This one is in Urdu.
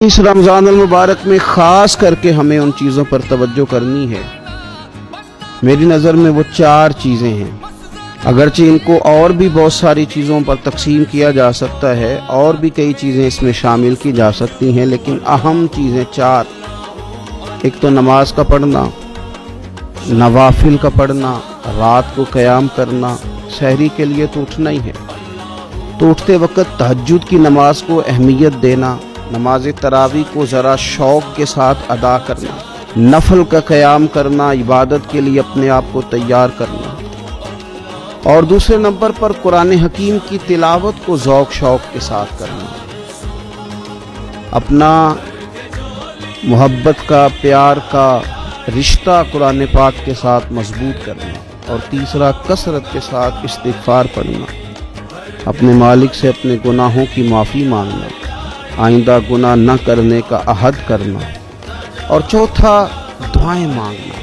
اس رمضان المبارک میں خاص کر کے ہمیں ان چیزوں پر توجہ کرنی ہے۔ میری نظر میں وہ 4 چیزیں ہیں، اگرچہ ان کو اور بھی بہت ساری چیزوں پر تقسیم کیا جا سکتا ہے، اور بھی کئی چیزیں اس میں شامل کی جا سکتی ہیں، لیکن اہم چیزیں 4۔ ایک تو نماز کا پڑھنا، نوافل کا پڑھنا، رات کو قیام کرنا، سحری کے لیے تو اٹھنا ہی ہے، تو اٹھتے وقت تہجد کی نماز کو اہمیت دینا، نماز تراویح کو ذرا شوق کے ساتھ ادا کرنا، نفل کا قیام کرنا، عبادت کے لیے اپنے آپ کو تیار کرنا، اور دوسرے نمبر پر قرآن حکیم کی تلاوت کو ذوق شوق کے ساتھ کرنا، اپنا محبت کا، پیار کا رشتہ قرآن پاک کے ساتھ مضبوط کرنا، اور تیسرا کثرت کے ساتھ استغفار پڑھنا، اپنے مالک سے اپنے گناہوں کی معافی مانگنا، آئندہ گناہ نہ کرنے کا عہد کرنا، اور چوتھا دعائیں مانگنا۔